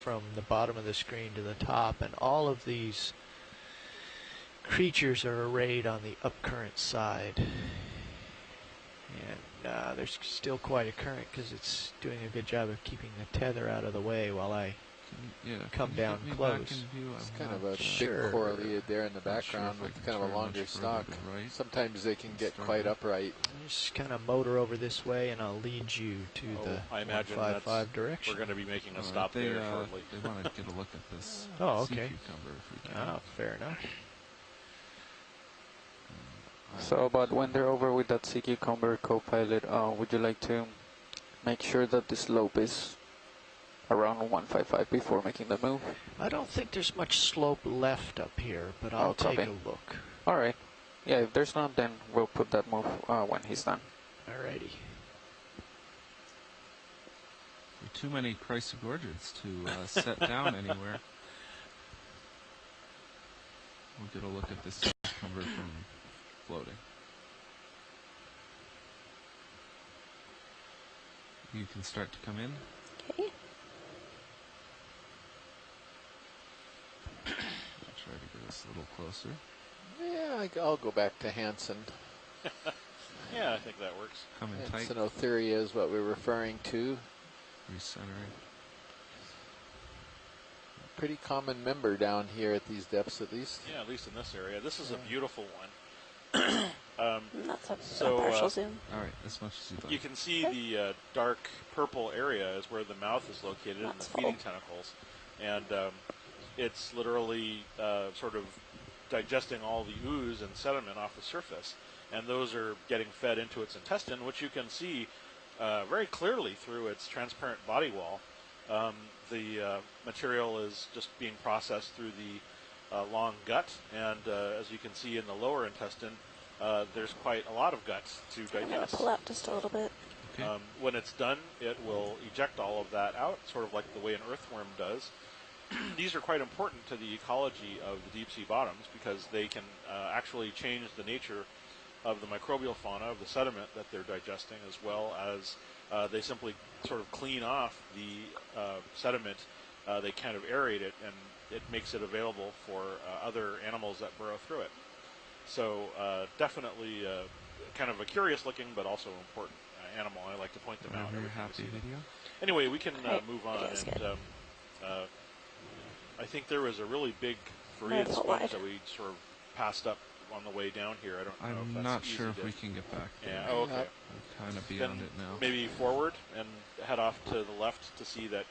from the bottom of the screen to the top, and all of these creatures are arrayed on the upcurrent side. And there's still quite a current because it's doing a good job of keeping the tether out of the way while I come down close. It's kind of a big correlated there in the background with kind of a longer stock. Sometimes they can get quite upright. Just kind of motor over this way, and I'll lead you to the 155 direction. We're going to be making a stop there shortly. They want to get a look at this sea cucumber if we can. Oh, fair enough. So about when they're over with that sea cucumber, co-pilot, would you like to make sure that the slope is around 155 before making the move? I don't think there's much slope left up here, but I'll take a look. All right. Yeah, if there's none, then we'll put that move when he's done. Alrighty. There are too many chrysogorgids to set down anywhere. We'll get a look at this sea cucumber from floating. You can start to come in. Okay. I'll try to get us a little closer. Yeah, I'll go back to Hansen. Yeah, I think that works. Come in tight. Hansen-Otheria is what we're referring to. Recentering. Pretty common member down here at these depths, at least. Yeah, at least in this area. This is a beautiful one. That's a partial zoom. All right, as much as you'd like. You can see the dark purple area is where the mouth is located and the feeding tentacles. And it's literally sort of digesting all the ooze and sediment off the surface. And those are getting fed into its intestine, which you can see very clearly through its transparent body wall. The material is just being processed through the long gut, and as you can see in the lower intestine, there's quite a lot of guts to digest. I'm going to pull out just a little bit. Okay. When it's done, it will eject all of that out, sort of like the way an earthworm does. These are quite important to the ecology of the deep sea bottoms because they can actually change the nature of the microbial fauna of the sediment that they're digesting, as well as they simply sort of clean off the sediment. They kind of aerate it, and it makes it available for other animals that burrow through it. So definitely kind of a curious looking but also important animal. I like to point them out. Very happy video. Anyway, we can move on. And I think there was a really big Korean sponge that we sort of passed up on the way down here. I don't know if that's not easy sure to if we can get back there. Yeah, okay. We're kind of beyond it now. Maybe forward and head off to the left to see that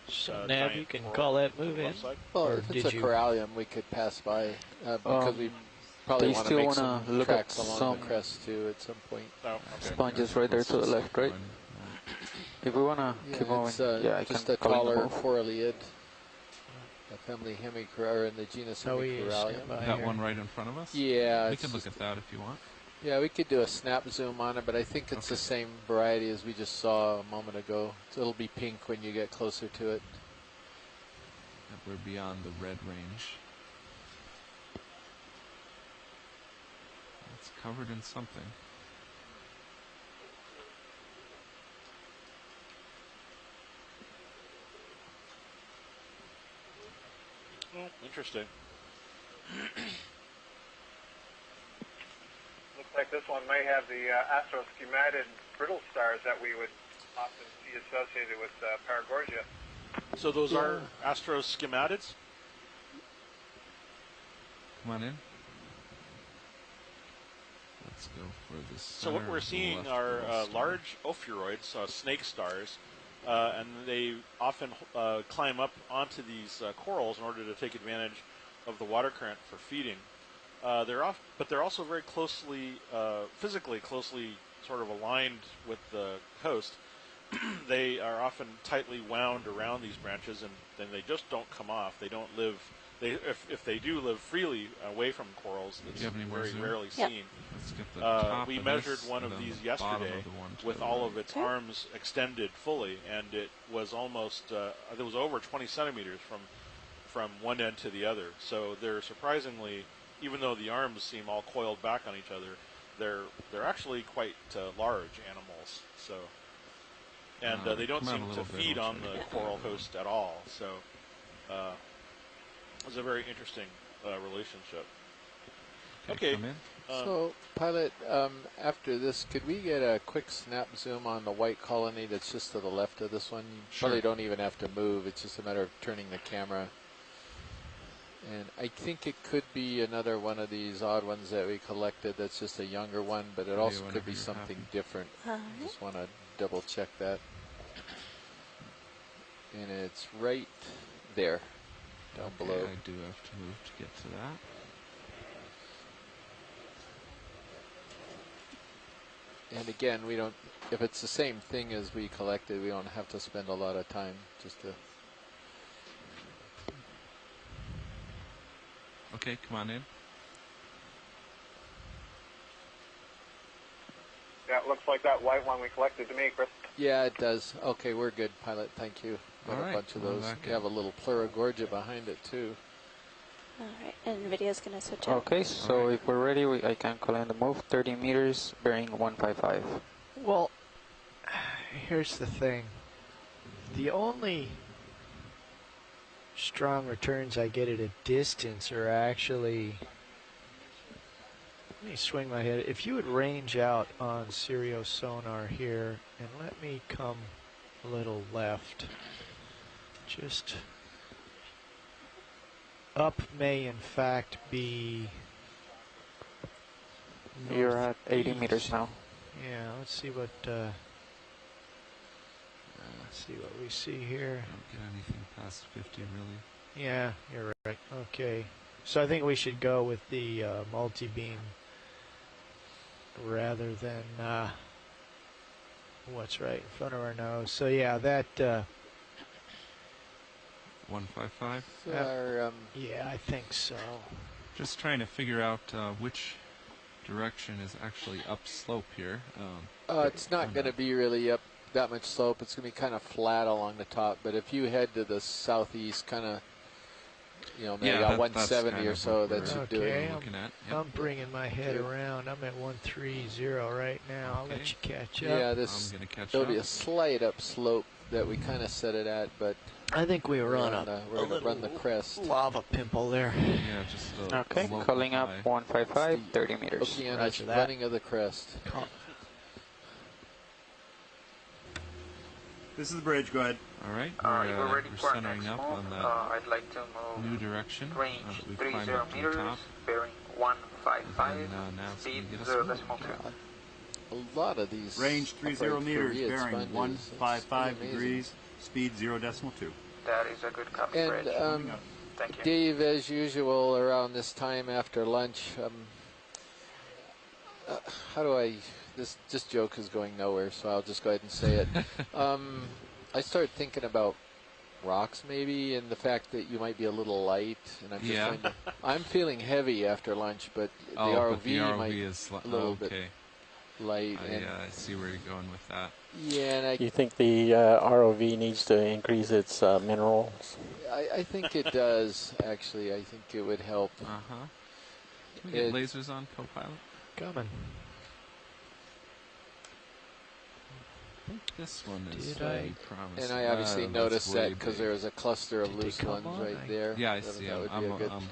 Nav, you can call that move in. Well, if it's a corallium, we could pass by because we probably want to make some tracks along the crest too at some point. Oh, okay. Sponges right there to the left, right? If we want to keep going, I just can a taller coralliid. The family Hemicrura in the genus Hemicruralium. That one right in front of us? Yeah. We can look at that if you want. Yeah, we could do a snap zoom on it, but I think it's the same variety as we just saw a moment ago. So it'll be pink when you get closer to it. We're beyond the red range. It's covered in something. Oh, interesting. Looks like this one may have the astroskematid brittle stars that we would often see associated with Paragorgia. So those are astrosschematids? Come on in. Let's go for this. So what we're seeing are large ophiuroids, snake stars, and they often climb up onto these corals in order to take advantage of the water current for feeding. But they're also very closely, physically closely sort of aligned with the coast. They are often tightly wound around these branches, and then they just don't come off. They don't live. If they do live freely away from corals, it's very rarely seen. Let's get the top we of measured this one of and these the yesterday of the with all of its arms extended fully, and it was almost it was over 20 centimeters from one end to the other. So they're surprisingly, even though the arms seem all coiled back on each other, they're actually quite large animals. So, and they don't seem to feed on the coral host at all. So is a very interesting relationship. Okay. Come in. So, pilot, after this, could we get a quick snap zoom on the white colony that's just to the left of this one? You probably don't even have to move. It's just a matter of turning the camera. And I think it could be another one of these odd ones that we collected that's just a younger one, but it also could be something different. Just want to double check that. And it's right there, down below. I do have to move to get to that. And again, we don't, if it's the same thing as we collected, we don't have to spend a lot of time just to. Okay, come on in. Yeah, it looks like that white one we collected to me, Chris. Yeah, it does. Okay, we're good, pilot. Thank you. Got All a right, bunch of those. We have a little Pleurogorgia behind it too. Alright, and video's gonna switch out. Okay, so if we're ready, I can call in the move. 30 meters, bearing 155. Well, here's the thing. The only strong returns I get at a distance are actually... Let me swing my head. If you would range out on Stereo sonar here and let me come a little left. Just up may in fact be... You're at 80 meters now. Yeah, let's see what we see here. Don't get anything past 50, really. Yeah, you're right. Okay. So I think we should go with the multi-beam rather than what's right in front of our nose. So yeah, that... 155? So our, yeah, I think so. Just trying to figure out which direction is actually upslope here. it's not going to be really up that much slope. It's going to be kind of flat along the top. But if you head to the southeast, kind of, you know, maybe yeah, 170 or so, that should do it. I'm bringing my head around. I'm at 130 right now. I'll let you catch up. Yeah, this there'll be a slight upslope that we kind of set it at, but I think we were on we're going to run the crest. Lava pimple there. Yeah, just okay, calling up 155, 30 meters. Okeanos running of the crest. This is the bridge, go ahead. Alright, we're ready we're for centering up move. on that I'd like to move new direction. range We 30 climbed up to the meters, top. bearing 155, And now it's speed going to get us 0.2. A lot of these. Range 30 meters, bearing 155 degrees, speed 0.2. That is a good copy, And bridge. Thank you. Dave, as usual, around this time after lunch, how do I... This joke is going nowhere, so I'll just go ahead and say it. I started thinking about rocks maybe, and the fact that you might be a little light, and I'm just I'm feeling heavy after lunch, but the ROV might is a little bit light. I see where you're going with that. Yeah, and you think the ROV needs to increase its minerals? I think it does, actually. I think it would help. Can we get lasers on, co-pilot? Coming. I think this one is very promising. And I obviously noticed that because there was a cluster of loose ones right there. Yeah, I see. I'm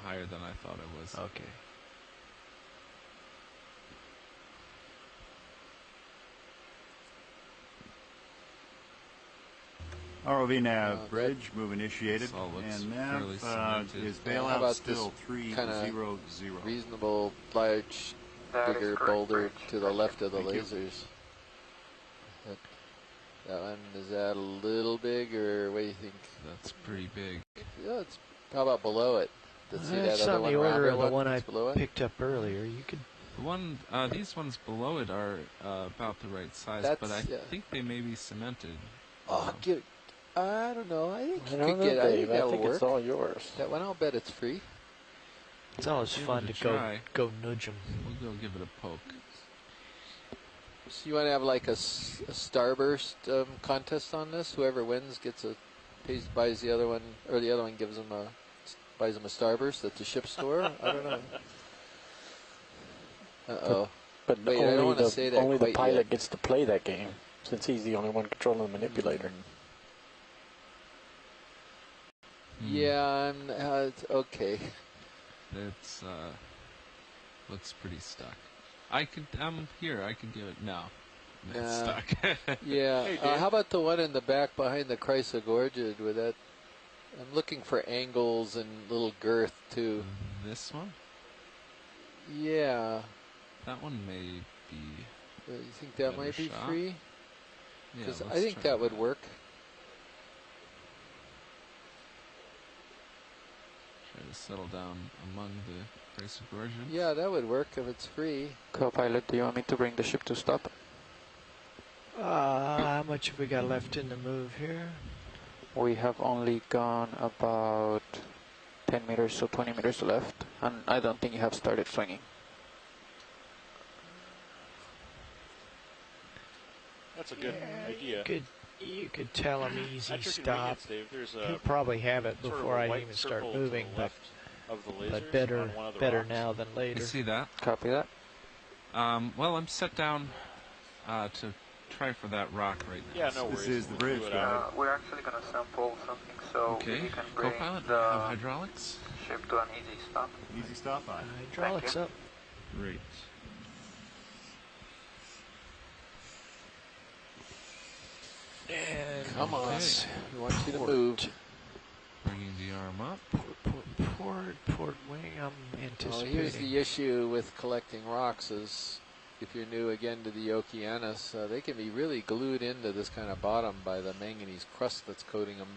higher than I thought I was. Okay. ROV nav bridge, move initiated, and nav is bailout still 300. Reasonable, large, bigger boulder to the left of the lasers. That one, is that a little big, or what do you think? That's pretty big. Yeah, how about below it? That's on the order of the one I picked up earlier. You could. The one, these ones below it are about the right size, but I think they may be cemented. I don't know. I think you could get. I think it's all yours. That one, I'll bet it's free. It's always fun to go nudge them. We'll go give it a poke. So you want to have like a starburst contest on this? Whoever wins gets buys the other one, or the other one buys them a starburst at the ship store. I don't know. But wait, I don't want to say that only the pilot yet. gets to play that game, since he's the only one controlling the manipulator. Yeah, okay. It's looks pretty stuck. I could give it no. It's stuck. Yeah. Hey, how about the one in the back behind the Chrysogorgia with that? I'm looking for angles and little girth too. This one? Yeah. That one may be. You think that might be free? Because Yeah, I think that would work. Try to settle down among the Chrysogorgians. Yeah, that would work if it's free. Co-pilot, do you want me to bring the ship to stop? How much have we got left in the move here? We have only gone about 10 meters, so 20 meters left. And I don't think you have started swinging. That's a good idea. You could tell him easy stop. There's He'll probably have it before I even start moving, but better now than later. You see that? Copy that. Well, I'm set down to try for that rock right now. Yeah, no worries. This is the bridge. We're actually going to sample something, so okay. we can bring Co-pilot, the have hydraulics. ship to an easy stop. Easy stop on. Hydraulics up. Great. And come on, we want you to move. Bringing the arm up. Port wing, I'm anticipating. Well, here's the issue with collecting rocks is if you're new again to the Okeanos, they can be really glued into this kind of bottom by the manganese crust that's coating them.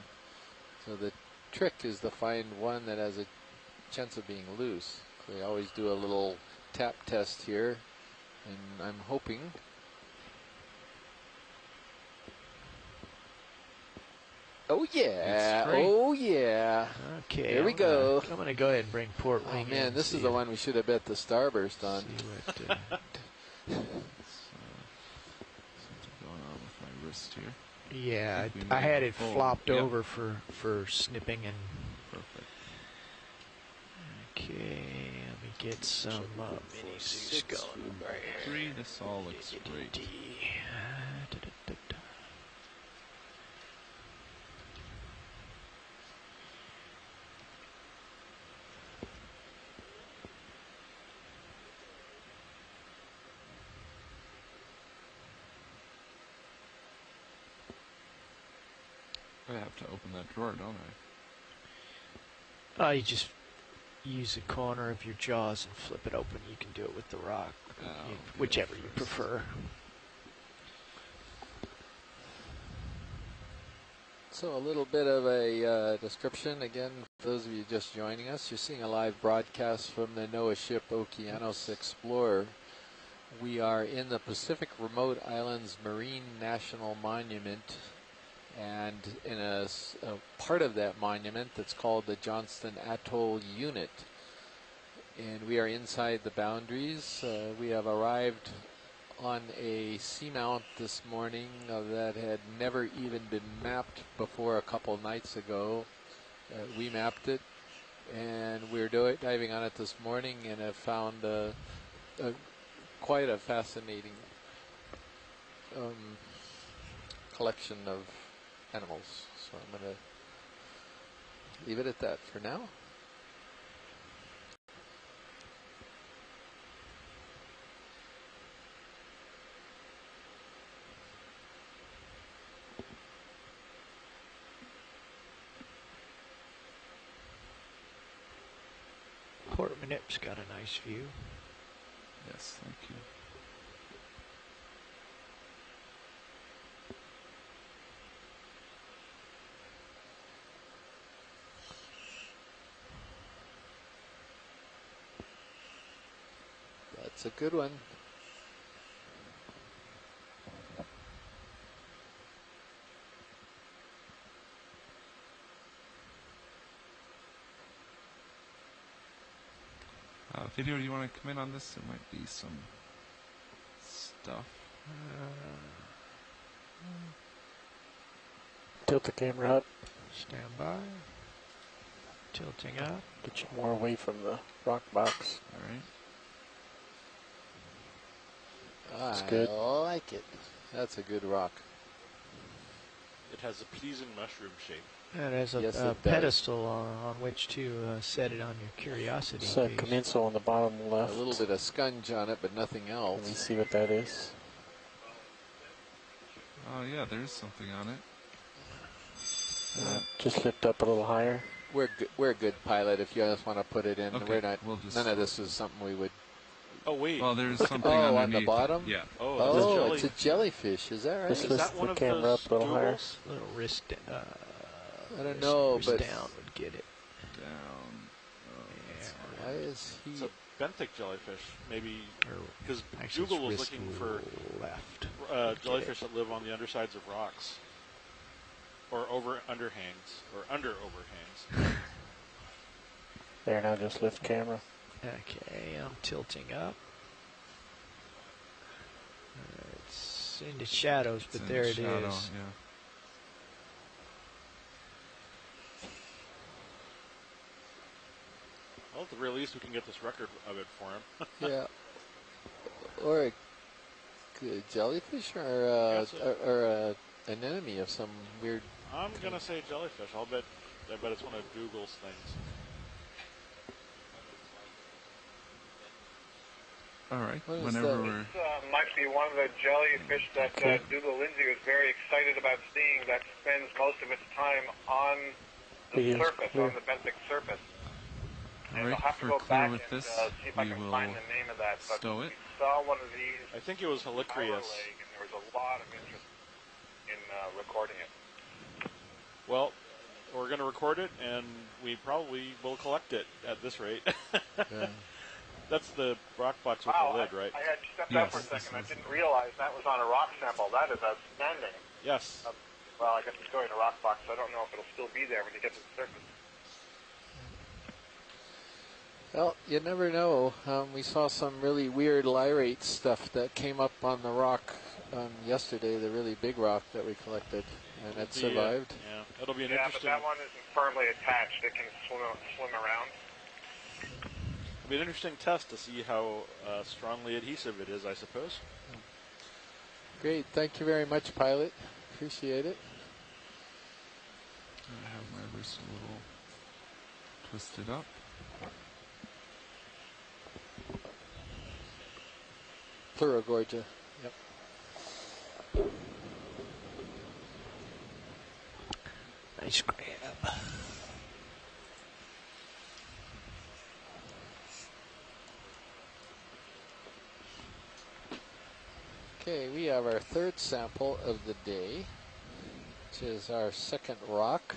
So the trick is to find one that has a chance of being loose. So they always do a little tap test here, and I'm hoping. Oh yeah! Oh yeah! Okay, here we go. I'm gonna go ahead and bring port wing. Oh man, this is the one we should have bet the starburst on. Something going on with my wrist here. Yeah, I had it flopped over for snipping and. Perfect. Okay, let me get some mini Zeus going. 3, this all looks great. I have to open that drawer, don't I? You just use the corner of your jaws and flip it open. You can do it with the rock, whichever you prefer. So a little bit of a description again for those of you just joining us. You're seeing a live broadcast from the NOAA ship Okeanos Explorer. We are in the Pacific Remote Islands Marine National Monument, and in a part of that monument that's called the Johnston Atoll Unit. And we are inside the boundaries. We have arrived on a seamount this morning that had never even been mapped before a couple nights ago. We mapped it, and we're diving on it this morning and have found quite a fascinating collection of animals. So I'm going to leave it at that for now. Port Manip's got a nice view. Yes, thank you. That's a good one. Video, do you want to come in on this? There might be some stuff. Tilt the camera up. Stand by. Tilting up. Get you more away from the rock box. All right. That's good. I like it. That's a good rock. It has a pleasing mushroom shape. And there's a pedestal on which to set it on your curiosity. It's a commensal on the bottom left. A little bit of scunge on it, but nothing else. Let me see what that is. Oh yeah, there's something on it. Just lift up a little higher. We're a good pilot if you just want to put it in. Okay, We're not. None of this is something we would. Oh wait. Well, there's something underneath. On the bottom. Yeah. Oh, it's a jellyfish. Is that right? Just lift the camera up a little higher. Little wrist. I don't know, wrist but down would get it. Down. Yeah. Why is he? It's a benthic jellyfish, maybe because Dougal was looking for jellyfish that live on the undersides of rocks, or over underhangs, or under overhangs. There, now just lift camera. Okay, I'm tilting up. It's into shadows, but there it is. Yeah. Well, at the very least, we can get this record of it for him. Yeah. Or a jellyfish, or an enemy of some weird. I'm gonna say jellyfish. I bet it's one of Dougal's things. All right. Whenever we're. This might be one of the jellyfish that Dougal Lindsay was very excited about seeing. That spends most of its time on the surface, on the benthic surface. All right, I'll have to we're go clear back with and this. see if I can find the name of that. But stow it. we saw one of these. I think it was Helicrius. And there was a lot of interest in recording it. Well, we're going to record it, and we probably will collect it at this rate. Yeah. That's the rock box with the lid, right? I had stepped out for a second. I didn't realize that was on a rock sample. That is outstanding. Yes. Well, I guess it's going to rock box, so I don't know if it'll still be there when you get to the surface. Well, you never know. We saw some really weird lyrate stuff that came up on the rock yesterday, the really big rock that we collected, and it survived. Yeah, it'll be an But interesting. that one isn't firmly attached. It can swim around. It'll be an interesting test to see how strongly adhesive it is, I suppose. Great. Thank you very much, pilot. Appreciate it. I have my wrist a little twisted up. Pleurogorgia. Yep. Nice grab. Okay, we have our third sample of the day, which is our second rock.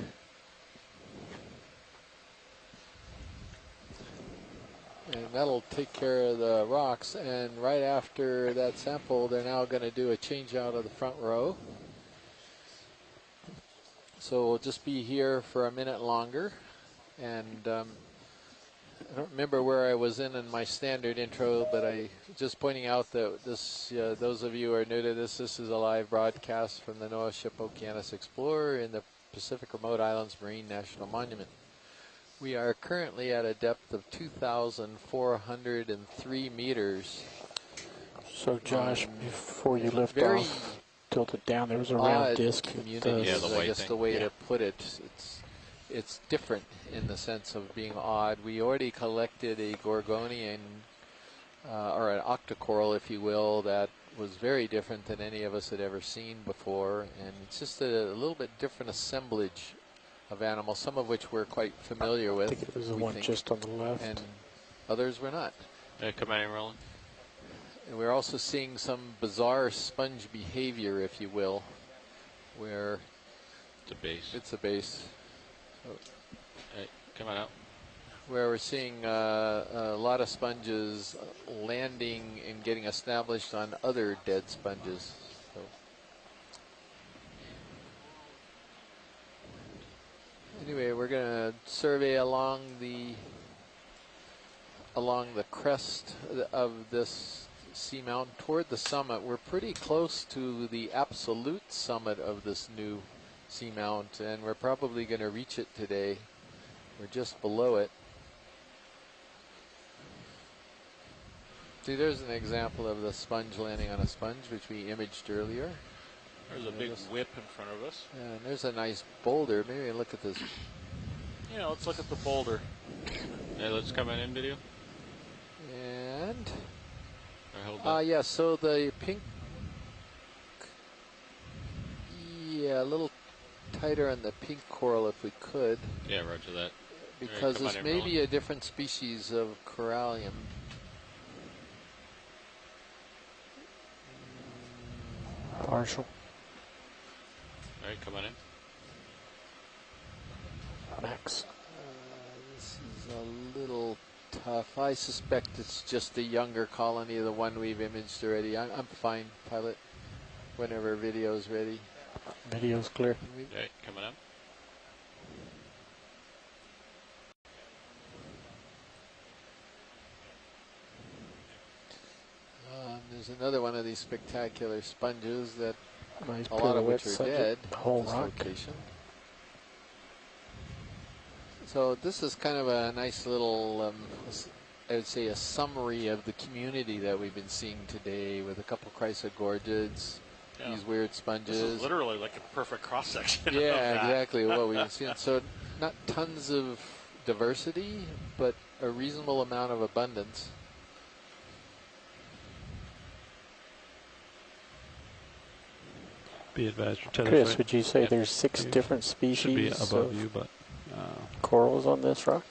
And that'll take care of the rocks. And right after that sample, they're now going to do a change out of the front row. So we'll just be here for a minute longer. And I don't remember where I was in my standard intro, but I just pointing out that this, those of you who are new to this is a live broadcast from the NOAA ship Okeanos Explorer in the Pacific Remote Islands Marine National Monument. We are currently at a depth of 2,403 meters. So Josh, before you lift off, tilt it down, there was a round disc. Community is, I guess, the way to put it. It's different in the sense of being odd. We already collected a Gorgonian, or an octocoral, if you will, that was very different than any of us had ever seen before. And it's just a little bit different assemblage of animals, some of which we're quite familiar with. I think it was the one just on the left. And others we're not. Commanding Roland. And we're also seeing some bizarre sponge behavior, if you will, where it's a base. It's a base. So hey, come on out. Where we're seeing a lot of sponges landing and getting established on other dead sponges. So anyway, we're going to survey along the crest of this seamount toward the summit. We're pretty close to the absolute summit of this new seamount, and we're probably going to reach it today. We're just below it. See, there's an example of the sponge landing on a sponge, which we imaged earlier. There's a big whip in front of us. And there's a nice boulder. Maybe look at this. Yeah, let's look at the boulder. Hey, let's come in video. And yeah, so the pink, a little tighter on the pink coral if we could. Yeah, roger that. Because this may be a different species of corallium. Partial. All right, come on in. Max. This is a little tough. I suspect it's just a younger colony, the one we've imaged already. I'm fine, pilot, whenever video's ready. Video's clear. All right, coming up. There's another one of these spectacular sponges that nice a lot of which are dead. Whole rock. Location. So this is kind of a nice little, I would say, a summary of the community that we've been seeing today with a couple chrysogorgids, these weird sponges. This is literally like a perfect cross-section. Yeah, exactly what we've been seeing. So not tons of diversity, but a reasonable amount of abundance. Be advised for tether. Chris, would you say there's 6 different species should be above you, but corals on this rock?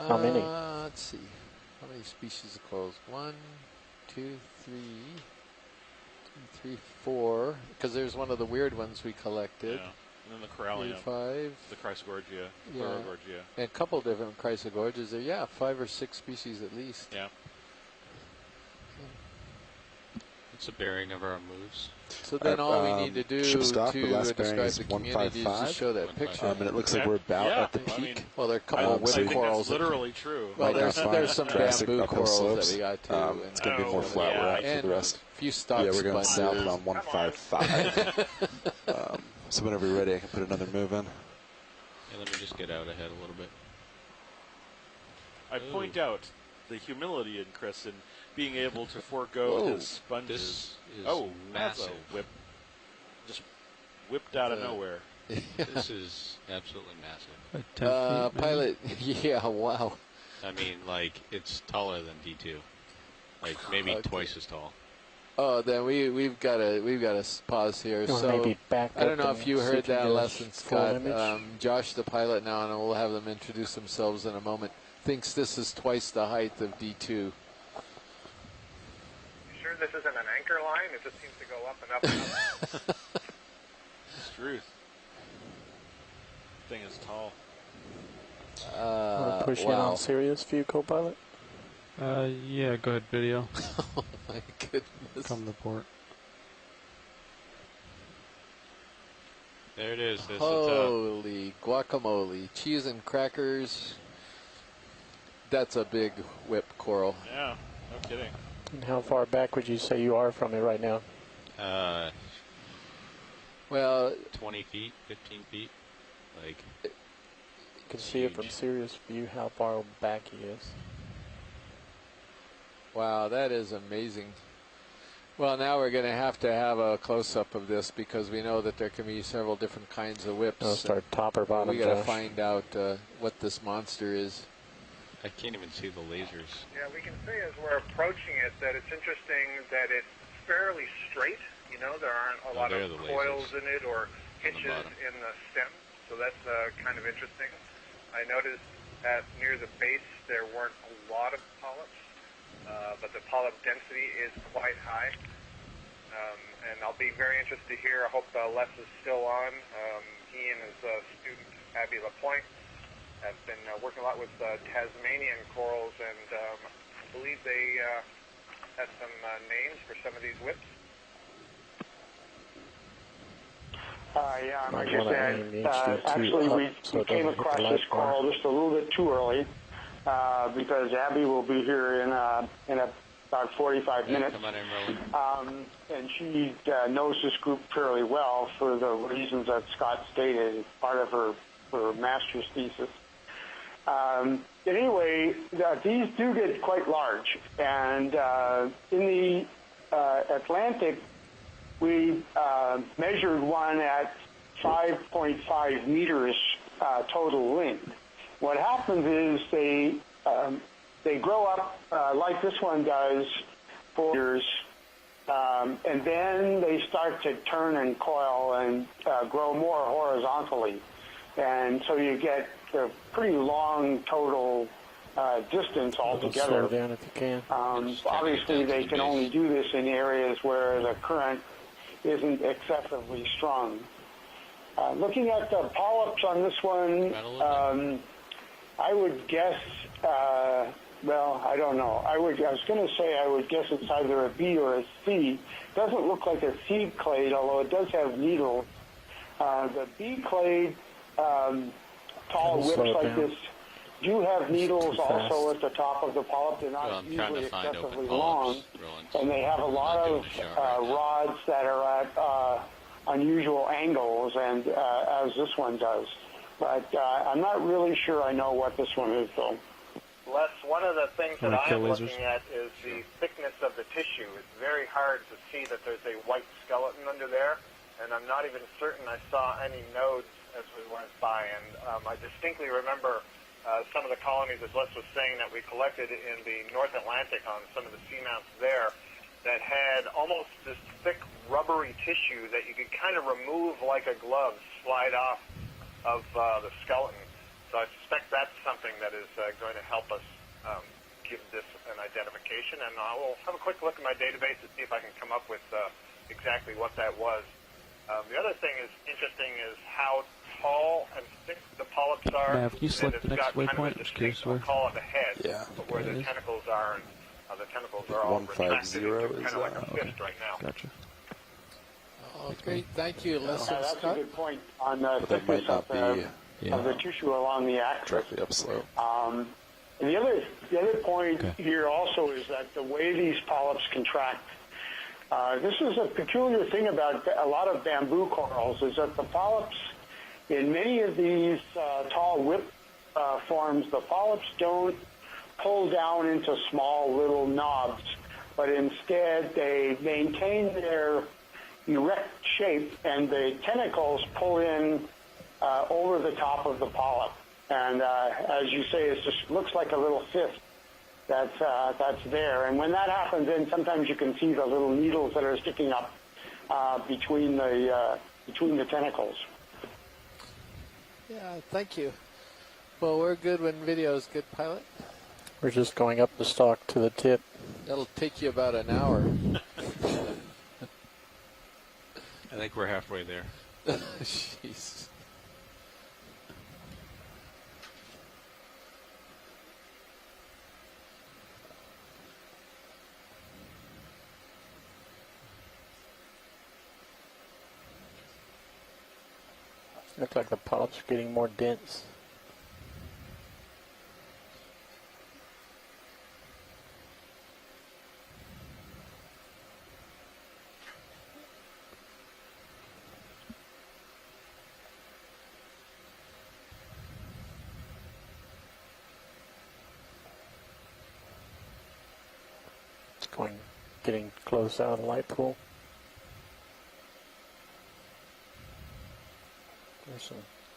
How many? Let's see. How many species of corals? 1, 2, 3, 4. Because there's one of the weird ones we collected. Yeah. And then the corallium. 5. The chrysogorgia. The chlorogorgia. And a couple different chrysogorgias there. Yeah, 5 or 6 species at least. Yeah. It's a bearing of our moves. So then all we need to do to describe the community is just show that picture. And it looks like we're about at the peak. I mean, well, there are a couple of whip corals. That's literally true. Well, there's some bamboo corals that we got too. It's going to be more flat rock for the rest. A few stocks. Yeah, we're going south on 155. So whenever you're ready, I can put another move in. Yeah, let me just get out ahead a little bit. I point out the humility in Chris in being able to forego his sponges. This is massive. That's a whip. Just whipped out of nowhere. This is absolutely massive. Like 10 feet, pilot, yeah, wow. I mean, like, it's taller than D2. Like, maybe twice as tall. Oh, then we've got to pause here. Or so maybe back I don't know if you heard that lesson, Scott. Image. Josh, the pilot now, and we'll have them introduce themselves in a moment, thinks this is twice the height of D2. You sure this isn't an anchor line? It just seems to go up and up and up. It's truth. Thing is tall. Want to push in on Sirius for you, co-pilot? Yeah, go ahead, video. Oh my goodness. Come to port. There it is. Holy guacamole. Cheese and crackers. That's a big whip coral. Yeah, no kidding. And how far back would you say you are from it right now? Well, 20 feet, 15 feet. Like, you can see it from Sirius view how far back he is. Wow, that is amazing. Well, now we're going to have a close-up of this because we know that there can be several different kinds of whips. I'll start top or bottom. We got to find out what this monster is. I can't even see the lasers. Yeah, we can say as we're approaching it that it's interesting that it's fairly straight. You know, there aren't a lot of coils in it or hitches in the stem, so that's kind of interesting. I noticed that near the base there weren't a lot of polyps, but the polyp density is quite high. And I'll be very interested to hear. I hope Les is still on. He and his student, Abby Lapointe, have been working a lot with Tasmanian corals, and I believe they have some names for some of these whips. Yeah, like I said, actually we came across this coral just a little bit too early because Abby will be here in about 45 minutes. Come on in, and she knows this group fairly well for the reasons that Scott stated as part of her master's thesis. Anyway, these do get quite large, and in the Atlantic we measured one at 5.5 meters total length. What happens is they grow up like this one does for years, and then they start to turn and coil and grow more horizontally. And so you get a pretty long total distance altogether. Slow down if you can. Obviously, they can only do this in areas where the current isn't excessively strong. Looking at the polyps on this one, I would guess, well, I don't know. I was going to say I would guess it's either a B or a C. Doesn't look like a seed clade, although it does have needles. The B clade tall whips like this do have needles also at the top of the polyp. They're not usually excessively long, and they have a lot of rods that are at unusual angles, and as this one does. But I'm not really sure I know what this one is, though. Les, one of the things that I'm looking at is the thickness of the tissue. It's very hard to see that there's a white skeleton under there, and I'm not even certain I saw any nodes as we went by. And I distinctly remember some of the colonies, as Les was saying, that we collected in the North Atlantic on some of the seamounts there that had almost this thick rubbery tissue that you could kind of remove like a glove, slide off of the skeleton. So I suspect that's something that is going to help us give this an identification. And I will have a quick look at my database to see if I can come up with exactly what that was. The other thing is interesting is how tall and thick the polyps are. Mav, can you select the next waypoint? I'm curious where. Call it the head, but where the tentacles are, and the tentacles are all retracted into kind of like a fist right now. Gotcha. Oh, great. Thank you, Les and that's Scott. a good point on the thickness of the tissue along the axis. Directly upslope. And the other point here also is that the way these polyps contract, this is a peculiar thing about a lot of bamboo corals, is that the polyps, in many of these tall whip forms, the polyps don't pull down into small little knobs, but instead they maintain their erect shape, and the tentacles pull in over the top of the polyp. And as you say, it just looks like a little fist that's there. And when that happens, then sometimes you can see the little needles that are sticking up between the tentacles. Yeah, thank you. Well, we're good when video is good, pilot. We're just going up the stalk to the tip. That'll take you about an hour. I think we're halfway there. Jeez. Looks like the polyps are getting more dense. It's getting close out of the light pool.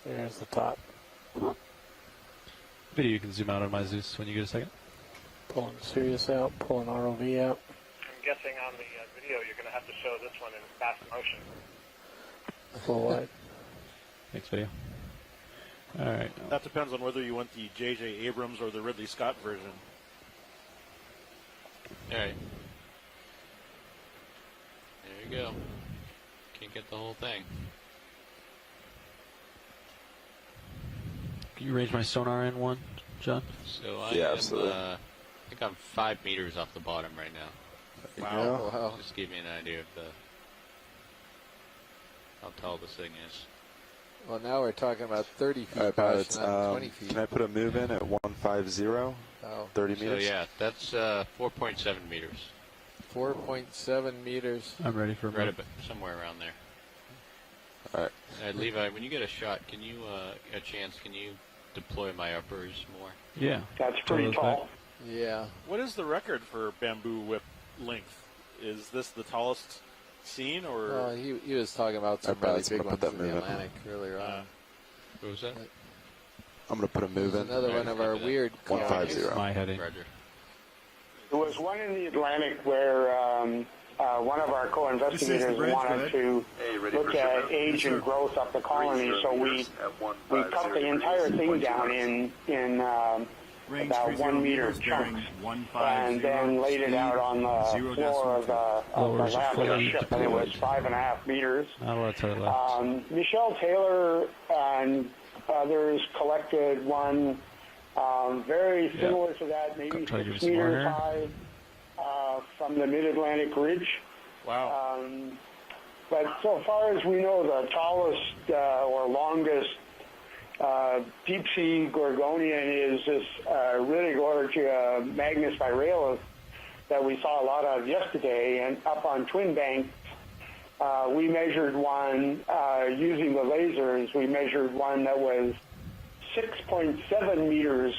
There's the top. Video, you can zoom out on my Zeus when you get a second. Pulling Sirius out, pulling ROV out. I'm guessing on the video you're going to have to show this one in fast motion. Full wide. Next video. All right. That depends on whether you want the J.J. Abrams or the Ridley Scott version. All right. There you go. Can't get the whole thing. Can you range my sonar in one, John? So I am, absolutely. I think I'm 5 meters off the bottom right now. Wow. Just give me an idea of how tall this thing is. Well, now we're talking about 30 feet. All right, pilots, not 20 feet. can I put a move in at 150, 30 meters? So yeah, that's 4.7 meters. 4.7 meters. I'm ready for a right move. somewhere around there. All right. Levi, when you get a shot, can you can you deploy my uppers more? Yeah. That's pretty tall. Yeah. What is the record for bamboo whip length? Is this the tallest seen, or he was talking about some really big ones in the Atlantic earlier on. What was that? I'm going to put a move in. Another one of our weird 150. My heading. Roger. There was one in the Atlantic where one of our co-investigators wanted to look at age and growth of the colony, so we cut the entire thing down in about 1 meter chunks, and then laid it out on the floor of the lab of the ship, and it was 5.5 meters. Michelle Taylor and others collected one very similar to that, maybe 6 meters high, from the Mid-Atlantic Ridge. Wow. But so far as we know, the tallest or longest deep-sea gorgonian is this really large Magnus viralis that we saw a lot of yesterday. And up on Twin Banks, we measured one using the lasers. We measured one that was 6.7 meters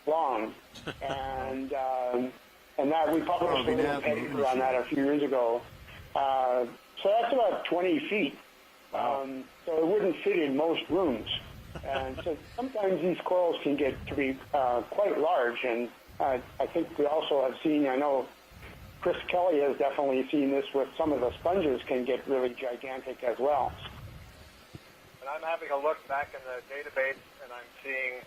long, and that we published a little paper on that a few years ago. So that's about 20 feet. Wow. So it wouldn't fit in most rooms. And so sometimes these corals can get to be quite large, and I think we also have seen, I know Chris Kelly has definitely seen this with some of the sponges can get really gigantic as well. And I'm having a look back in the database, and I'm seeing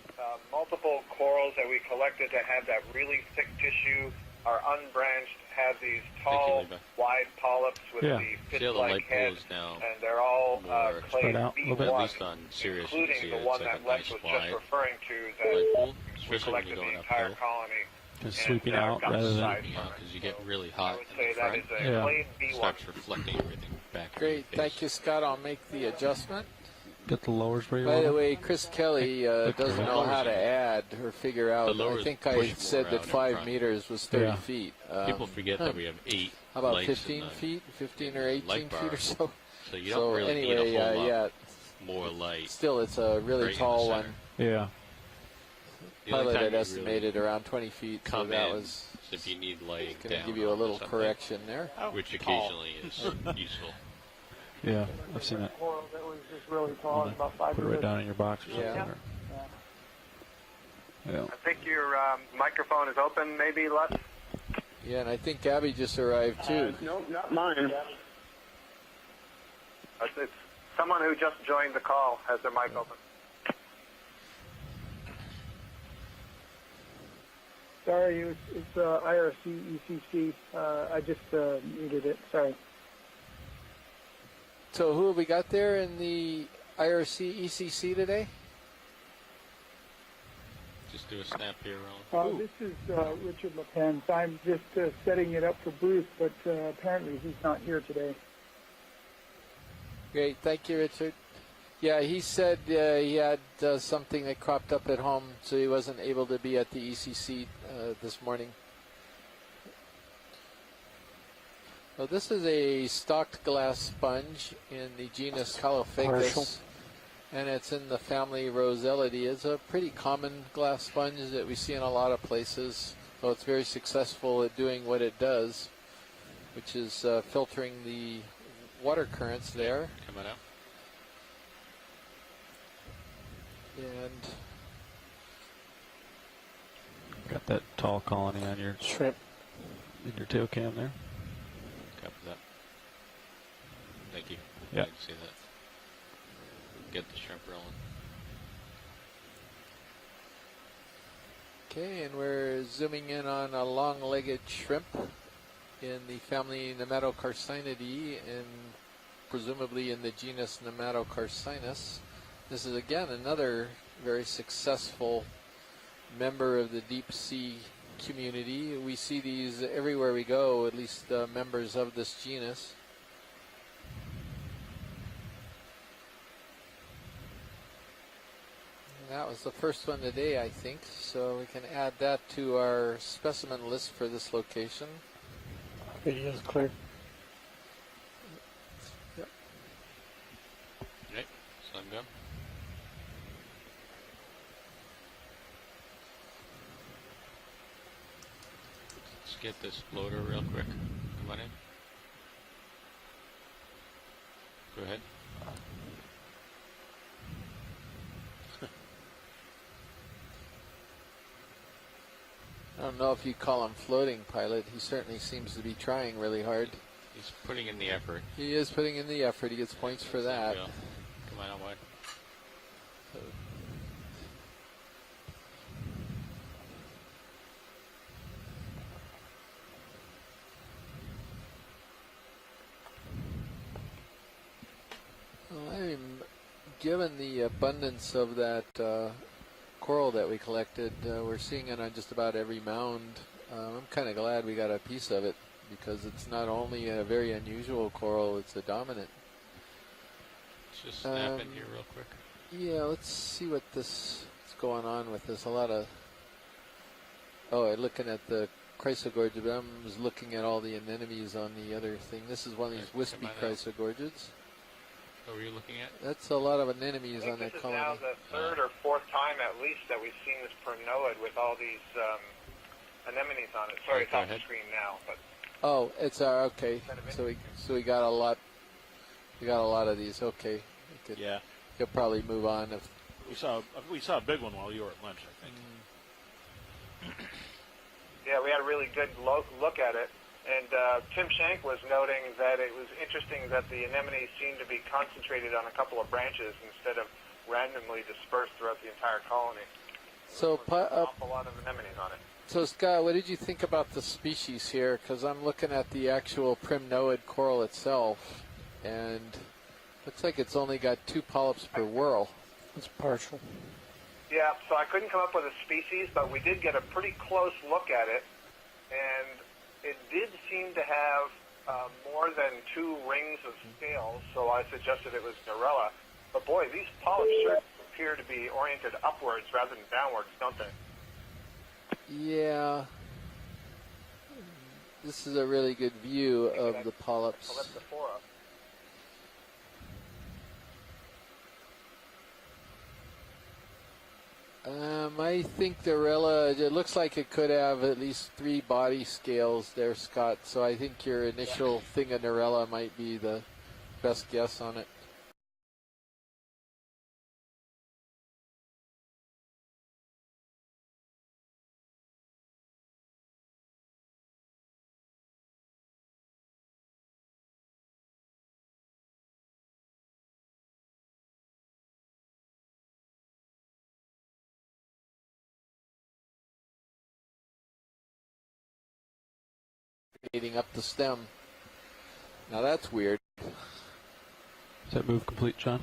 multiple corals that we collected that have that really thick tissue, are unbranched, have these tall, wide polyps with the fish-like head, and they're all clade B1, including the one that Lex was just referring to that we collected the entire colony. Just sweeping out rather than... because you get really hot. I would say that is a clade B1. Starts reflecting everything back. Great, thank you, Scott. I'll make the adjustment. Get the lowers where you want. want. By the way, Chris Kelly doesn't know how to add or figure out. I think I said that 5 meters was 30 feet. People forget that we have 8. How about 15 feet? 15 or 18 feet or so? So you don't really need a whole lot more light. Still, it's a really tall one. Yeah. Pilot had estimated around 20 feet, so that was... If you need lighting going to give you a little correction there. Which occasionally is useful. Yeah, I've seen that. Coral that was just really tall, about 5 Put it right down in your box or something. Yeah. I think your microphone is open, maybe, Les? Yeah, and I think Gabby just arrived, too. No, not mine. It's someone who just joined the call has their mic open. Sorry, it's IRC ECC. I just needed it. Sorry. So who have we got there in the IRC ECC today? Just do a snap here, Ron. This is Richard LaPence. I'm just setting it up for Bruce, but apparently he's not here today. Great, thank you, Richard. Yeah, he said he had something that cropped up at home, so he wasn't able to be at the ECC this morning. Well, this is a stalked glass sponge in the genus Caulophacus, and it's in the family Roselidae. It's a pretty common glass sponge that we see in a lot of places, so it's very successful at doing what it does, which is filtering the water currents there. Coming out. And got that tall colony on your shrimp in your tail cam there. Copy that. Thank you. Yeah. I can see that. Get the shrimp rolling. Okay, and we're zooming in on a long-legged shrimp in the family Nematocarcinidae, and presumably in the genus Nematocarcinus. This is again another very successful member of the deep sea community. We see these everywhere we go, at least members of this genus. And that was the first one today, I think, so we can add that to our specimen list for this location. Video is clear. Yep. Okay, so I'm done. Let's get this floater real quick. Come on in. don't know if you call him floating pilot. He certainly seems to be trying really hard. He's putting in the effort. He is putting in the effort. He gets points for that. Come on, what? Given the abundance of that coral that we collected, we're seeing it on just about every mound. I'm kind of glad we got a piece of it because it's not only a very unusual coral, it's a dominant. Let's just snap in here real quick. Yeah, let's see what's going on with this. A lot of... Oh, looking at the chrysogorgia, but I was looking at all the anemones on the other thing. This is one of these wispy chrysogorgids. What were you looking at? That's a lot of anemones on that colony. This is now the third or fourth time at least that we've seen this primnoid with all these anemones on it. Sorry, it's off the screen now, but. Oh, it's okay. So we got a lot. We got a lot of these. Okay. Yeah. You'll probably move on. If we saw a big one while you were at lunch, I think. Yeah, we had a really good look at it. And Tim Shank was noting that it was interesting that the anemones seemed to be concentrated on a couple of branches instead of randomly dispersed throughout the entire colony. So an awful lot of anemones on it. So Scott, what did you think about the species here? Because I'm looking at the actual primnoid coral itself, and looks like it's only got 2 polyps per whorl. It's partial. Yeah, so I couldn't come up with a species, but we did get a pretty close look at it, and it did seem to have more than 2 rings of scales, so I suggested it was Narella. But boy, these polyps sure appear to be oriented upwards rather than downwards, don't they? Yeah. This is a really good view of the polyps. Polypsophora. I think the Narella, it looks like it could have at least 3 body scales there, Scott. So I think your initial thing of Narella might be the best guess on it. Eating up the stem. Now that's weird. Is that move complete, John?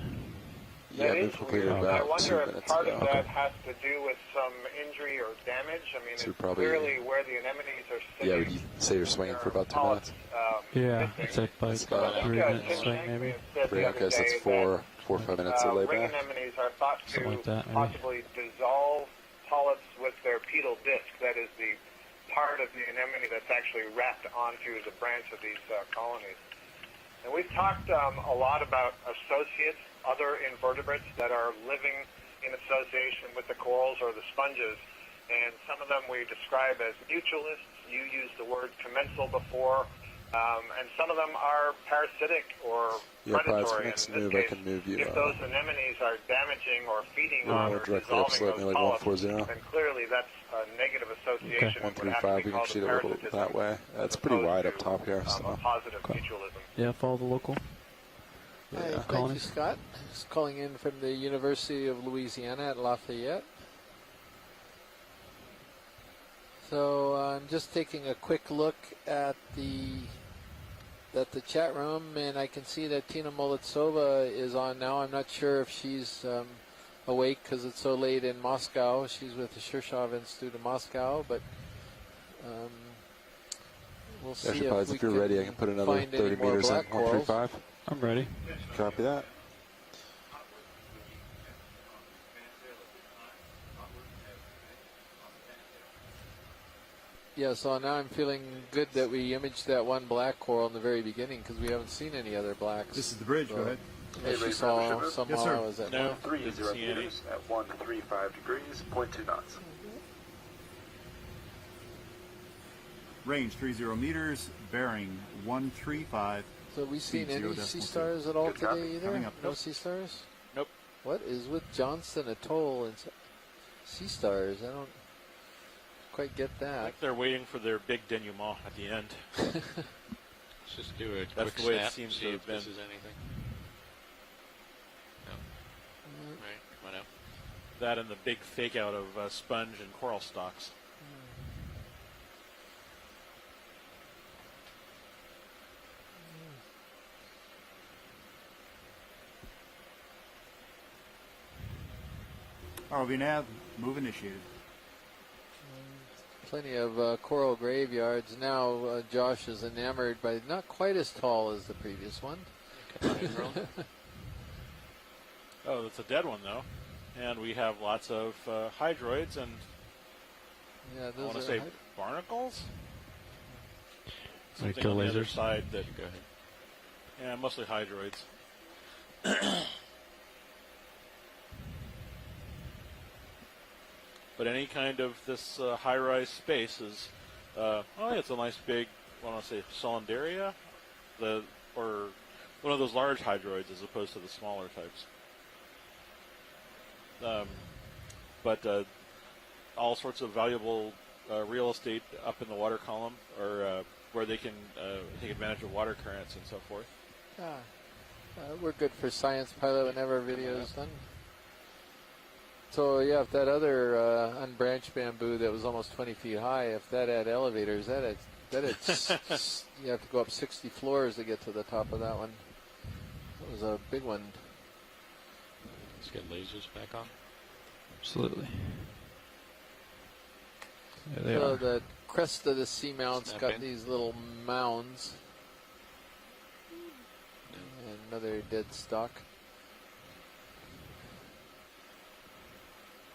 Yeah, move complete. I wonder if part of that has to do with some injury or damage. I mean, so it's clearly where the anemones are sitting. Yeah, would you say you're swinging for about 2 minutes? Yeah, it's like about 3 minutes swing maybe. 3, okay, so it's 4 or 5 minutes of ring layback. anemones are thought to like that, possibly dissolve polyps with their pedal disc. That is the part of the anemone that's actually wrapped onto the branch of these colonies. And we've talked a lot about associates, other invertebrates that are living in association with the corals or the sponges, and some of them we describe as mutualists. You used the word commensal before, and some of them are parasitic or predatory. Next in this move, case, I can move you. if those anemones are damaging or feeding on or dissolving those polyps, then clearly that's a negative association. Okay. 135, we can shoot a little that way. It's pretty wide up top here. So. Positive mutualism. Yeah, follow the local. Hi, thank you, Scott. Just calling in from the University of Louisiana at Lafayette. So I'm just taking a quick look at the chat room, and I can see that Tina Molitsova is on now. I'm not sure if she's awake because it's so late in Moscow. She's with the Shirshov Institute of Moscow, but we'll see if you're ready, I can put another 30 meters in 135. I'm ready. Copy that. Yeah, so now I'm feeling good that we imaged that one black coral in the very beginning because we haven't seen any other blacks. This is the bridge, go ahead. As you saw somehow, is that no, 30 meters at 135 degrees, 0.2 knots. Range 30 meters, bearing 135. So have we seen any sea stars at all today either? No sea stars? Nope. What is with Johnston Atoll and sea stars? quite get that. I think they're waiting for their big denouement at the end. Let's just do a That's quick the way snap, it seems see to if have been. this is anything. No. Right, come on out. That and the big fake out of sponge and coral stalks. ROV nav, move initiated. Plenty of coral graveyards. Now Josh is enamored by not quite as tall as the previous one. Oh, that's a dead one though. And we have lots of hydroids and yeah, I want to say barnacles? Like Something on the other lasers? side that, Go ahead. yeah, mostly hydroids. But any kind of this high-rise space is, oh, yeah, it's a nice big, I want to say Solandaria, or one of those large hydroids as opposed to the smaller types. But all sorts of valuable real estate up in the water column, or where they can take advantage of water currents and so forth. We're good for Science Pilot whenever our video is done. So yeah, if that other unbranched bamboo that was almost 20 feet high, if that had elevators, you have to go up 60 floors to get to the top of that one. That was a big one. Let's get lasers back on. Absolutely. There they So are. the crest of the Seamounts Snap got in. these little mounds. And another dead stock.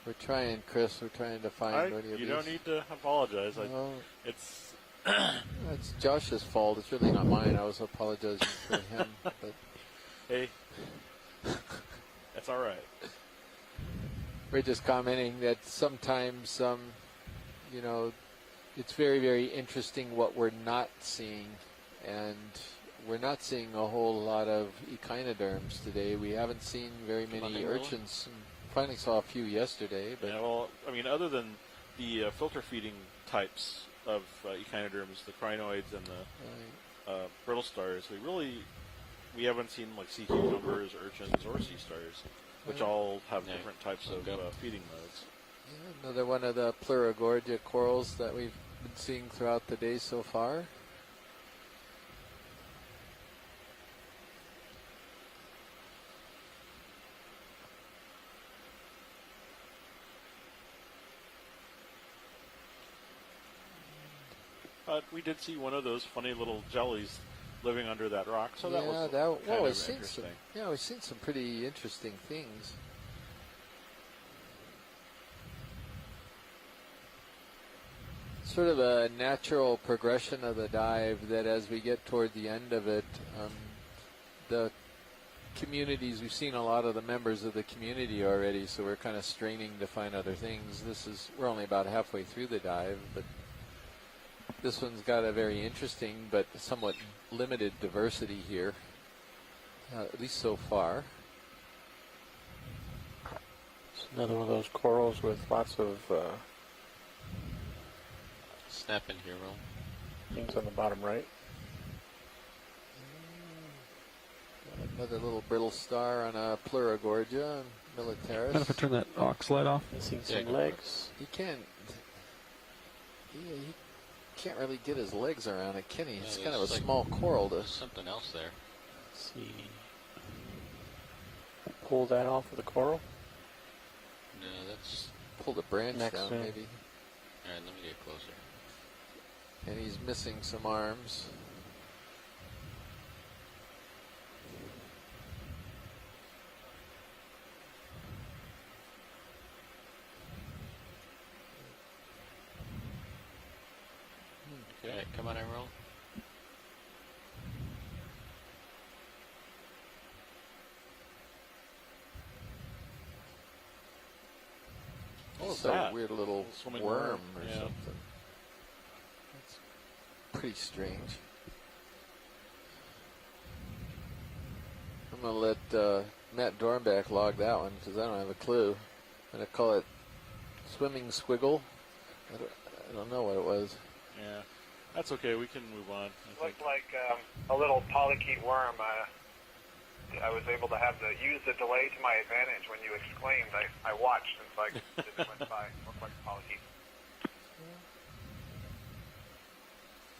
We're trying, Chris. We're trying to find any of these. You don't need to apologize. It's It's Josh's fault. It's really not mine. I was apologizing for him. But hey, that's all right. we're just commenting that sometimes, it's very, very interesting what we're not seeing. And we're not seeing a whole lot of echinoderms today. We haven't seen very many urchins. Finally saw a few yesterday. But yeah, well, I mean, other than the filter feeding types of echinoderms, the crinoids and the brittle stars, we haven't seen like sea cucumbers, urchins, or sea stars, which all have different types of feeding modes. Yeah, another one of the Pleurogorgia corals that we've been seeing throughout the day so far. But we did see one of those funny little jellies living under that rock, so that was kind of interesting. We've seen some pretty interesting things. Sort of a natural progression of the dive that as we get toward the end of it, the communities, we've seen a lot of the members of the community already, so we're kind of straining to find other things. We're only about halfway through the dive, but this one's got a very interesting but somewhat limited diversity here, at least so far. It's another one of those corals with lots of Snap in here, Will. things on the bottom right. Another little brittle star on a Pleurogorgia militaris. Mind if I turn that ox light off? Missing some legs. He can't really get his legs around it, can he? It's kind of a small coral. There's something else there. Let's see. Pull that off of the coral. No, that's... Pull the branch down, maybe. Alright, let me get closer. And he's missing some arms. Okay, come on, Emerald. Oh, it's a weird little worm or something. That's pretty strange. I'm going to let Matt Dornbach log that one because I don't have a clue. I'm going to call it swimming squiggle. I don't know what it was. Yeah, that's okay. We can move on. It looked like a little polychaete worm. I was able to use the delay to my advantage when you exclaimed. I watched and like it went by. It looked like a polychaete.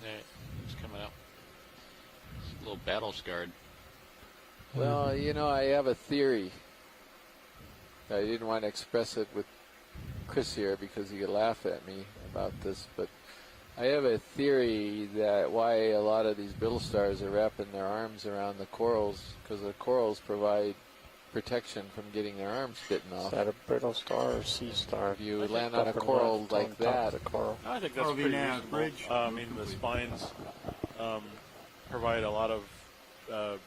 Yeah, it's coming out. It's a little battle scarred. Well, I have a theory. I didn't want to express it with Chris here because he could laugh at me about this, but I have a theory that why a lot of these brittle stars are wrapping their arms around the corals, because the corals provide protection from getting their arms bitten off. Is that a brittle star or sea star? If you land on a coral like that, I think that's pretty reasonable. I mean, the spines provide a lot of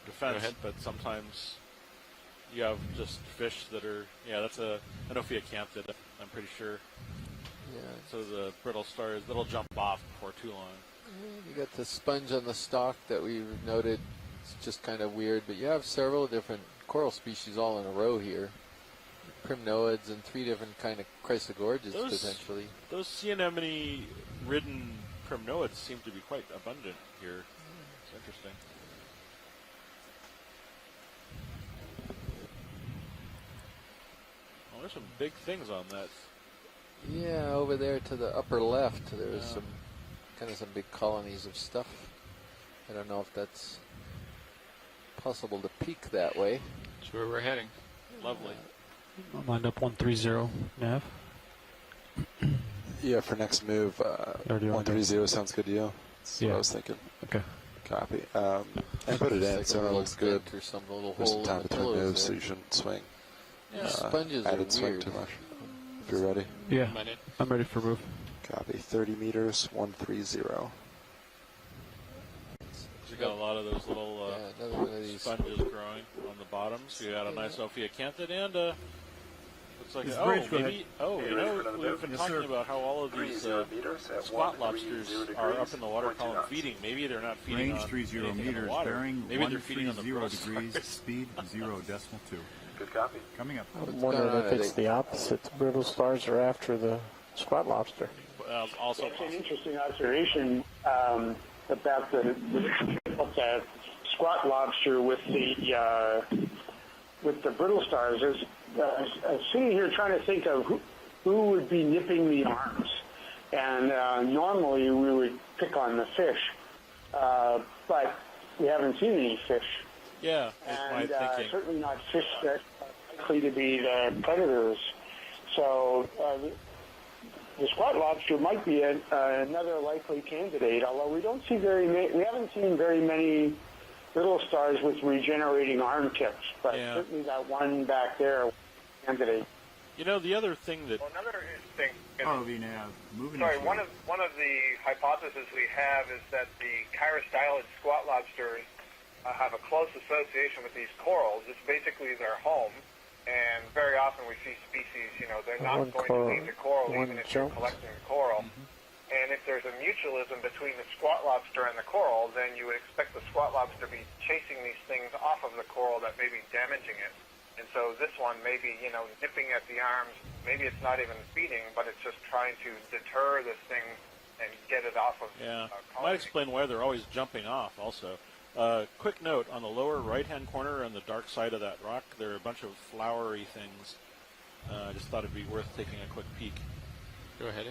defense, but sometimes you have just fish that are, that's an Okeanos, I'm pretty sure. Yeah. So the brittle stars, that'll jump off before too long. You got the sponge on the stalk that we noted. It's just kind of weird, but you have several different coral species all in a row here. Primnoids and 3 different kind of chrysogorges potentially. Those sea anemone-ridden primnoids seem to be quite abundant here. It's interesting. Oh, there's some big things on that. Yeah, over there to the upper left, there's some big colonies of stuff. I don't know if that's possible to peek that way. That's where we're heading. Lovely. I'll line up 130 nav. Yeah, for next move, 130 sounds good to you. That's what I was thinking. Okay. Copy. And put it in, so it looks good. Or some little There's some hole time in the between pillows moves, so there. you shouldn't swing. Yeah, sponges are weird. Swing too much. If you're ready. Yeah, I'm ready for move. Copy. 30 meters, 130. You got a lot of those little sponges growing on the bottom. So you got a nice Okeanos and looks like we've been talking about how all of these squat lobsters are up in the water column feeding. Maybe they're not feeding range on 30 anything in the meters, water. bearing Maybe they're feeding on the 130 degrees, stars. speed 0.2. Good copy. Coming up. I'm wondering if it's the opposite. The brittle stars are after the squat lobster. Also it's an interesting observation about the squat lobster with the brittle stars. I was sitting here trying to think of who would be nipping the arms, and normally we would pick on the fish, but we haven't seen any fish. Yeah, that's my thinking. Certainly not fish that are likely to be the predators. So the squat lobster might be another likely candidate, although we don't see we haven't seen very many little stars with regenerating arm tips, but certainly that one back there, candidate. The other thing that... Well, another interesting... ROV nav. Moving one of the hypotheses we have is that the chirostylid squat lobsters have a close association with these corals. It's basically their home, and very often we see species, they're not going to leave the coral even if you're collecting the coral. And if there's a mutualism between the squat lobster and the coral, then you would expect the squat lobster to be chasing these things off of the coral that may be damaging it. And so this one may be, nipping at the arms. Maybe it's not even feeding, but it's just trying to deter this thing and get it off of might explain why they're always jumping off also. Quick note, on the lower right-hand corner on the dark side of that rock, there are a bunch of flowery things. I just thought it'd be worth taking a quick peek. Go ahead.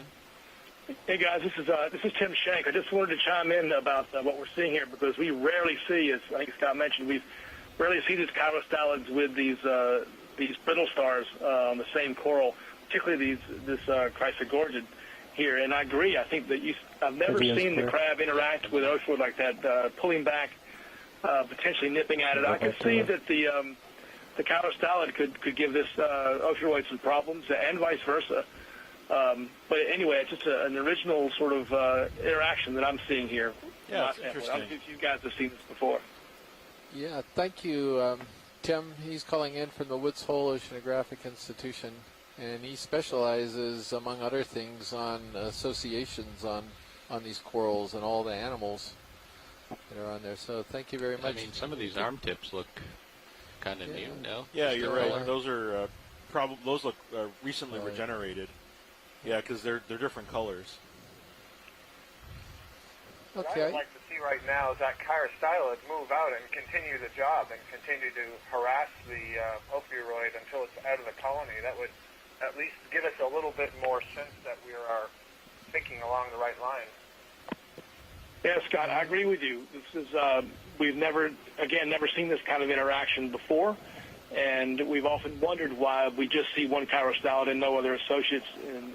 Hey guys, this is Tim Shank. I just wanted to chime in about what we're seeing here because we rarely see, as I think Scott mentioned, we rarely see these chirostylids with these brittle stars on the same coral, particularly this chrysogorgid here. And I agree. I think that I've never seen the crab interact with ocean like that, pulling back, potentially nipping at it. I can see that the chirostylid could give this oceanoid some problems, and vice versa. But anyway, it's just an original sort of interaction that I'm seeing here. Yeah, it's interesting. I don't know if you guys have seen this before. Yeah, thank you, Tim. He's calling in from the Woods Hole Oceanographic Institution, and he specializes, among other things, on associations on these corals and all the animals that are on there. So thank you very much. I mean, some of these arm tips look kind of new, no? Yeah, you're right. Those are those look recently regenerated. Yeah, because they're different colors. What I would like to see right now is that chirostylid move out and continue the job and continue to harass the ophiuroid until it's out of the colony. That would at least give us a little bit more sense that we are thinking along the right line. Yeah, Scott, I agree with you. This is we've never seen this kind of interaction before, and we've often wondered why we just see one chirostylid and no other associates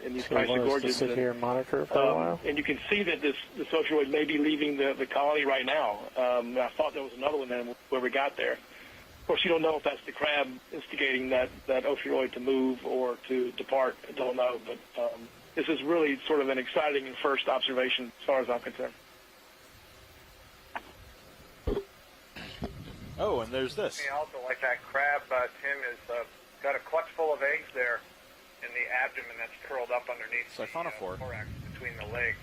in these kinds of gorges. So sit here and monitor for a while? And you can see that this ophiuroid may be leaving the colony right now. I thought there was another one then where we got there. Of course, you don't know if that's the crab instigating that ophiuroid to move or to depart. I don't know, but this is really sort of an exciting first observation as far as I'm concerned. Oh, and there's this. I also like that crab, Tim, is got a clutch full of eggs there in the abdomen that's curled up underneath Siphonophore. The thorax between the legs.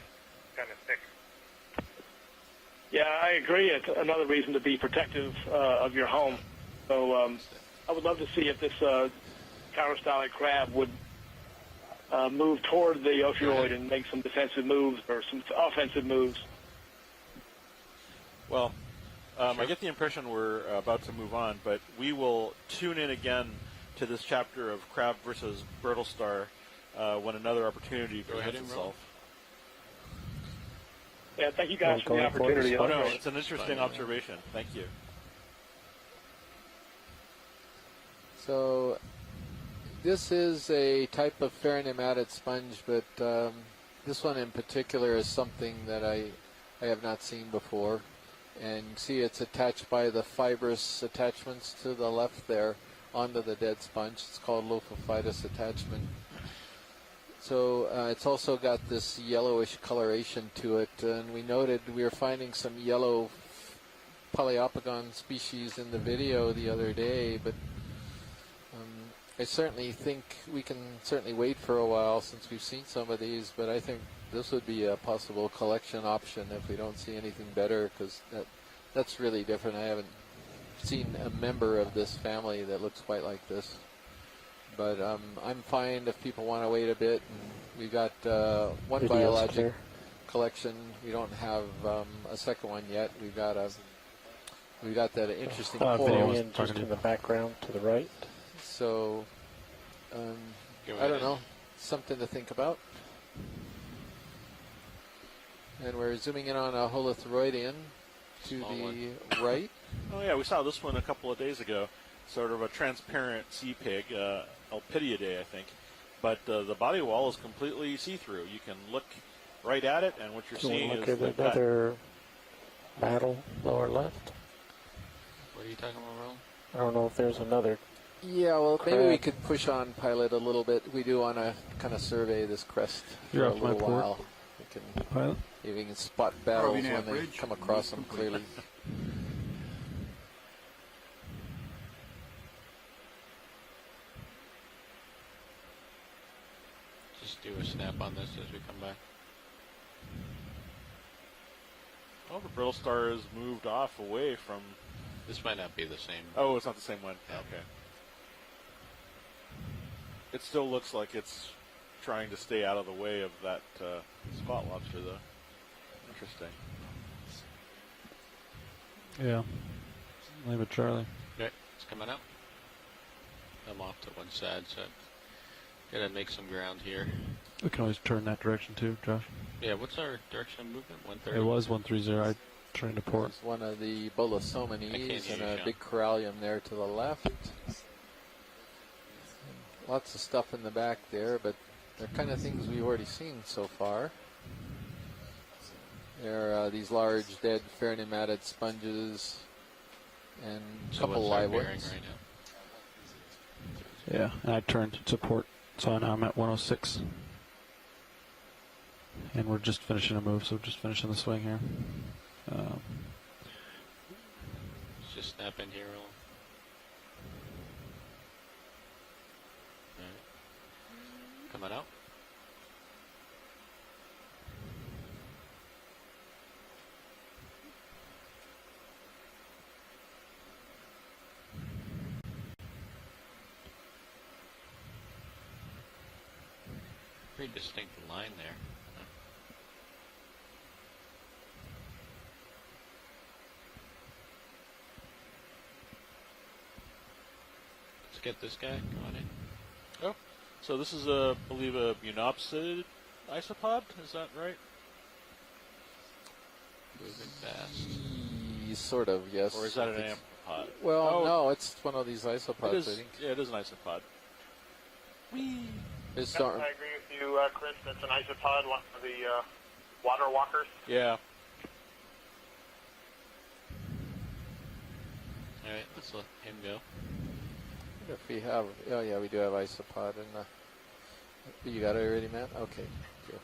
Kind of thick. Yeah, I agree. It's another reason to be protective of your home. So I would love to see if this chirostylic crab would move toward the ophiuroid and make some defensive moves or some offensive moves. Well, I get the impression we're about to move on, but we will tune in again to this chapter of crab versus brittle star when another opportunity presents itself. Yeah, thank you guys for the opportunity. Oh, no, it's an interesting observation. Thank you. So this is a type of ferronematid sponge, but this one in particular is something that I have not seen before. And you see it's attached by the fibrous attachments to the left there onto the dead sponge. It's called lophophytus attachment. So it's also got this yellowish coloration to it. And we noted we were finding some yellow Poliopogon species in the video the other day, but I certainly think we can certainly wait for a while since we've seen some of these, but I think this would be a possible collection option if we don't see anything better, because that's really different. I haven't seen a member of this family that looks quite like this. But I'm fine if people want to wait a bit. And we've got one biologic collection. We don't have a second one yet. We've got that interesting video just in the background to the right. So I don't know, something to think about. And we're zooming in on a holothuroidian to the right. Oh yeah, we saw this one a couple of days ago. Sort of a transparent sea pig, Elpidiidae, I think. But the body wall is completely see-through. You can look right at it, and what you're seeing is another battle lower left. What are you talking about, Ron? I don't know if there's another. Yeah, well, maybe we could push on pilot a little bit. We do want to kind of survey this crest for a little while. Pilot? If we can spot battles when they come across them clearly. Just do a snap on this as we come back. Well, the brittle star has moved off away from... This might not be the same. Oh, it's not the same one. Yeah. Okay. It still looks like it's trying to stay out of the way of that spot lobster, though. Interesting. Yeah. Leave it, Charlie. Okay, it's coming out. I'm off to one side, so gotta make some ground here. We can always turn that direction too, Josh. Yeah, what's our direction of movement? 130? It was 130. I trained to port. There's one of the Bolosomines and a big corallium there to the left. Lots of stuff in the back there, but they're kind of things we've already seen so far. There are these large dead ferronematid sponges and a couple live ones. Right now? Yeah, and I turned to port, so now I'm at 106. And we're just finishing a move, so just finishing the swing here. Just snap in here, Roland. Coming out. Pretty distinct line there. Let's get this guy. Come on in. Oh, so this is, I believe, a Unopsid isopod. Is that right? Moving fast. Sort of, yes. Or is that an amphipod? Well, no, it's one of these isopods, I think. Yeah, it is an isopod. Whee! I agree with you, Chris. That's an isopod, one of the water walkers. Yeah. All right, let's let him go. If we have, oh yeah, we do have isopod in the. You got it already, Matt? Okay. Good.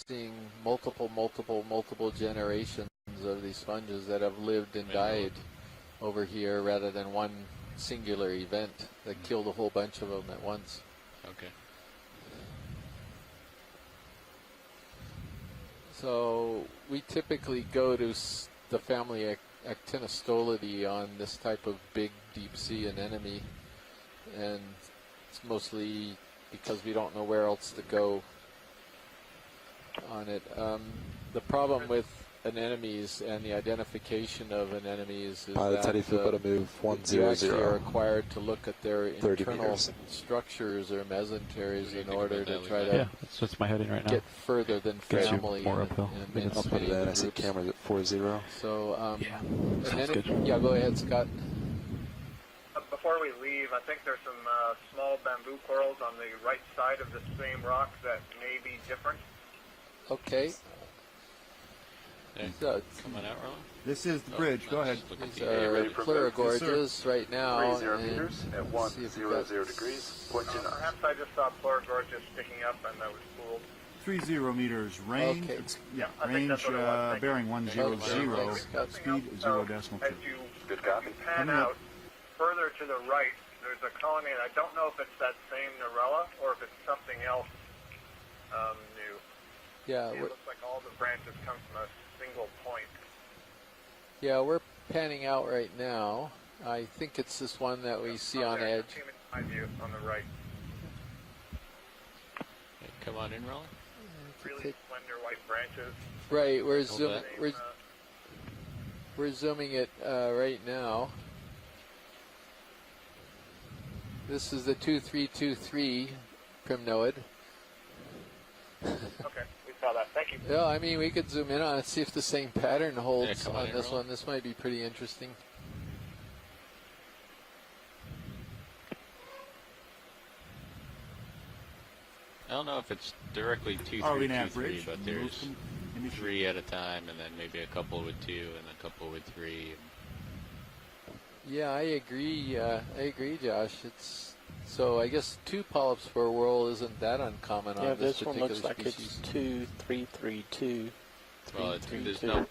Seeing multiple generations of these sponges that have lived and died over here rather than one singular event that killed a whole bunch of them at once. Okay. So we typically go to the family Actinostolidae on this type of big deep sea anemone, and it's mostly because we don't know where else to go on it. The problem with anemones and the identification of anemones is that how do you feel about a move 100? You actually are required to look at their internal structures or mesenteries in order to try to that's my heading right now. get further than family. More uphill. I'll put it in. I see cameras at 40. So, sounds good. Yeah, go ahead, Scott. Before we leave, I think there's some small bamboo corals on the right side of the same rock that may be different. Okay. So, coming out, Ron? This is the bridge. Go ahead. These are pleurogorges right now. 30 meters at 100 degrees. Perhaps I just saw pleurogorges sticking up and I was fooled. 30 meters. Range. Okay. Range bearing 100. Speed 0 decimal 2. As you pan out further to the right, there's a colony, and I don't know if it's that same Narella or if it's something else new. Yeah, it looks like all the branches come from a single point. Yeah, we're panning out right now. I think it's this one that we see on edge. My view on the right. Okay, come on in, Roland. Really slender white branches. Right, we're zooming it right now. This is the 2323 primnoid. Okay. That. Thank you. Yeah, I mean, we could zoom in on it, see if the same pattern holds on this one. This might be pretty interesting. I don't know if it's directly 2, 3, 2, 3, but there's 3 at a time, and then maybe a couple with 2, and a couple with 3. Yeah, I agree, Josh. So I guess 2 polyps per whirl isn't that uncommon on this particular species. Yeah, this one looks like it's 2, 3, 3, 2. Well,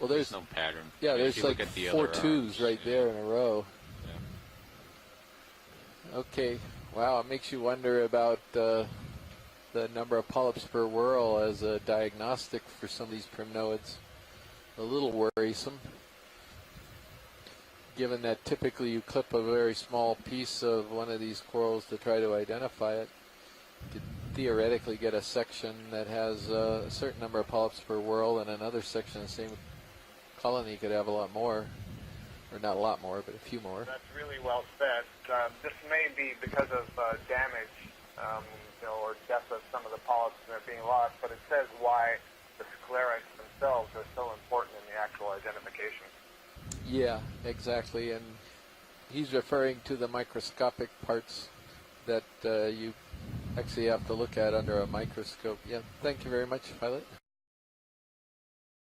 there's no pattern. Yeah, there's like 4 2s right there in a row. Yeah. Okay, wow, it makes you wonder about the number of polyps per whirl as a diagnostic for some of these primnoids. A little worrisome, given that typically you clip a very small piece of one of these corals to try to identify it. You could theoretically get a section that has a certain number of polyps per whirl, and another section of the same colony could have a lot more, or not a lot more, but a few more. That's really well said. This may be because of damage, or death of some of the polyps that are being lost, but it says why the sclerites themselves are so important in the actual identification. Yeah, exactly, and he's referring to the microscopic parts that you actually have to look at under a microscope. Yeah, thank you very much, Pilot.